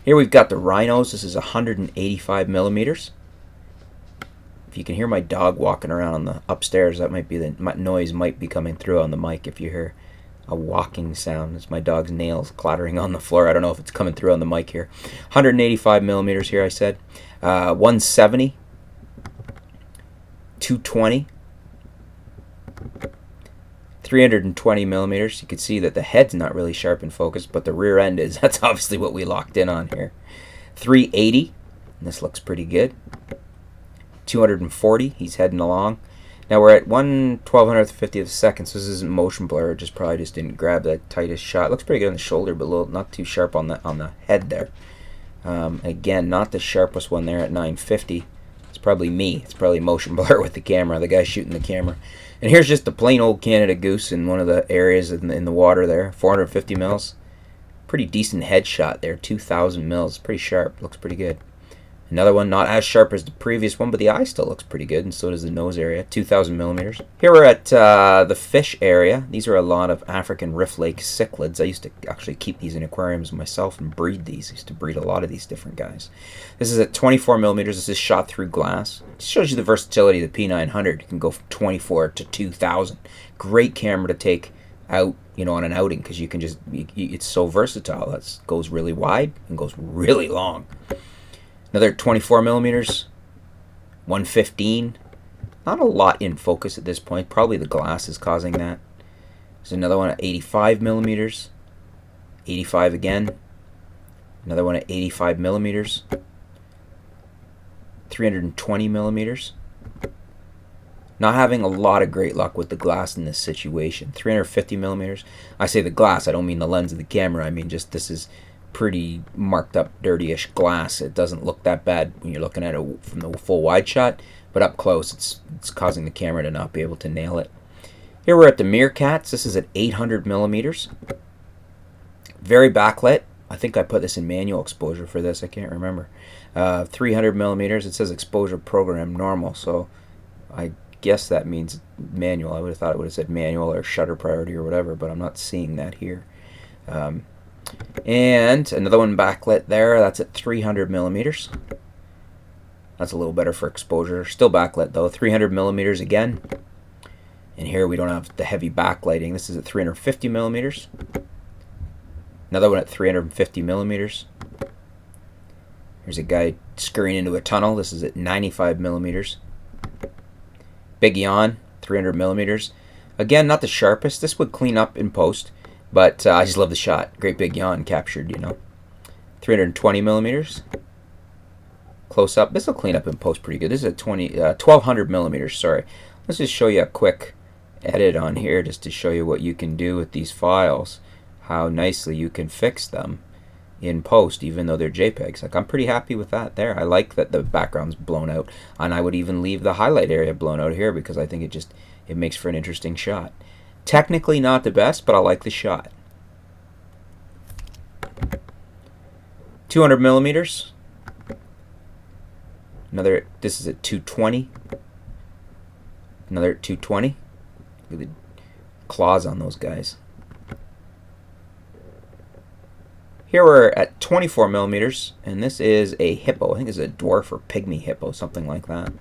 Here we've got the Rhinos. This is 185 millimeters. If you can hear my dog walking around on the upstairs, that might be the noise might be coming through on the mic. If you hear a walking sound, it's my dog's nails clattering on the floor. I don't know if it's coming through on the mic here. 185 millimeters here, I said. 170, 220, 320 millimeters. You can see that the head's not really sharp in focus, but the rear end is. That's obviously what we locked in on here. 380, and this looks pretty good. 240, he's heading along. Now we're at 1/1250th second, so this isn't motion blur. It just probably just didn't grab that tightest shot. Looks pretty good on the shoulder, but a little, not too sharp on the head there. Again, not the sharpest one there at 950. It's probably me. It's probably motion blur with the camera, the guy shooting the camera. And here's just a plain old Canada goose in one of the areas in the water there. 450 mils. Pretty decent headshot there. 2,000 mils. Pretty sharp. Looks pretty good. Another one, not as sharp as the previous one, but the eye still looks pretty good, and so does the nose area. 2,000 millimeters. Here we're at the fish area. These are a lot of African Rift Lake cichlids. I used to actually keep these in aquariums myself and breed these. I used to breed a lot of these different guys. This is at 24 millimeters. This is shot through glass. It shows you the versatility of the P900. You can go from 24 to 2,000. Great camera to take out, on an outing, because you can just, it's so versatile. It goes really wide and goes really long. Another 24 millimeters, 115. Not a lot in focus at this point. Probably the glass is causing that. There's another one at 85 millimeters, 85 again. Another one at 85 millimeters, 320 millimeters. Not having a lot of great luck with the glass in this situation. 350 millimeters. I say the glass, I don't mean the lens of the camera. I mean just this is pretty marked up, dirty-ish glass. It doesn't look that bad when you're looking at it from the full wide shot, but up close it's causing the camera to not be able to nail it. Here we're at the meerkats. This is at 800 millimeters. Very backlit. I think I put this in manual exposure for this. I can't remember. 300 millimeters. It says exposure program normal, so I guess that means manual. I would have thought it would have said manual or shutter priority or whatever, but I'm not seeing that here. And another one backlit there. That's at 300 millimeters. That's a little better for exposure. Still backlit though. 300 millimeters again. And here we don't have the heavy backlighting. This is at 350 millimeters. Another one at 350 millimeters. Here's a guy scurrying into a tunnel. This is at 95 millimeters. Big yawn, 300 millimeters. Again, not the sharpest. This would clean up in post. But I just love the shot. Great big yawn captured, 320 millimeters. Close up. This will clean up in post pretty good. This is a 1200 millimeters, sorry. Let's just show you a quick edit on here just to show you what you can do with these files. How nicely you can fix them in post, even though they're JPEGs. Like, I'm pretty happy with that there. I like that the background's blown out. And I would even leave the highlight area blown out here because I think it makes for an interesting shot. Technically not the best, but I like the shot. 200 millimeters. Another, this is at 220. Another at 220. Look at the claws on those guys. Here we're at 24 millimeters, and this is a hippo. I think it's a dwarf or pygmy hippo, something like that.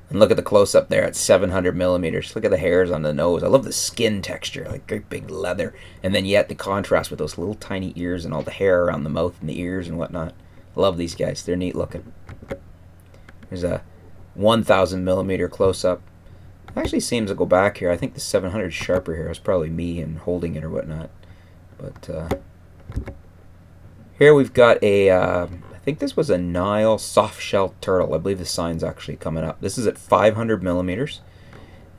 And look at the close-up there at 700 millimeters. Look at the hairs on the nose. I love the skin texture, like great big leather. And then yet the contrast with those little tiny ears and all the hair around the mouth and the ears and whatnot. I love these guys. They're neat looking. There's a 1,000 millimeter close-up. It actually seems to go back here. I think the 700 is sharper here. It's probably me and holding it or whatnot. But here we've got a... I think this was a Nile soft-shell turtle. I believe the sign's actually coming up. This is at 500 millimeters.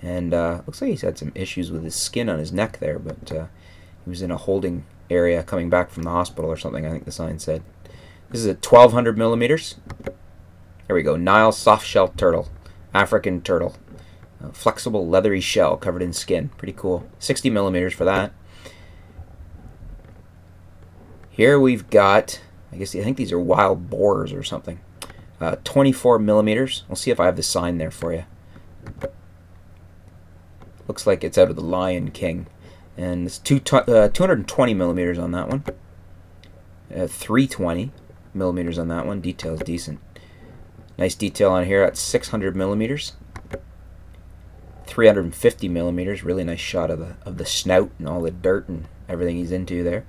And looks like he's had some issues with his skin on his neck there, but he was in a holding area coming back from the hospital or something, I think the sign said. This is at 1,200 millimeters. There we go. Nile soft-shell turtle. African turtle. Flexible, leathery shell covered in skin. Pretty cool. 60 millimeters for that. Here we've got... I think these are wild boars or something. 24 millimeters. We'll see if I have the sign there for you. Looks like it's out of the Lion King. And it's 220 millimeters on that one. 320. millimeters on that one. Detail's decent. Nice detail on here at 600 millimeters. 350 millimeters. Really nice shot of the snout and all the dirt and everything he's into there.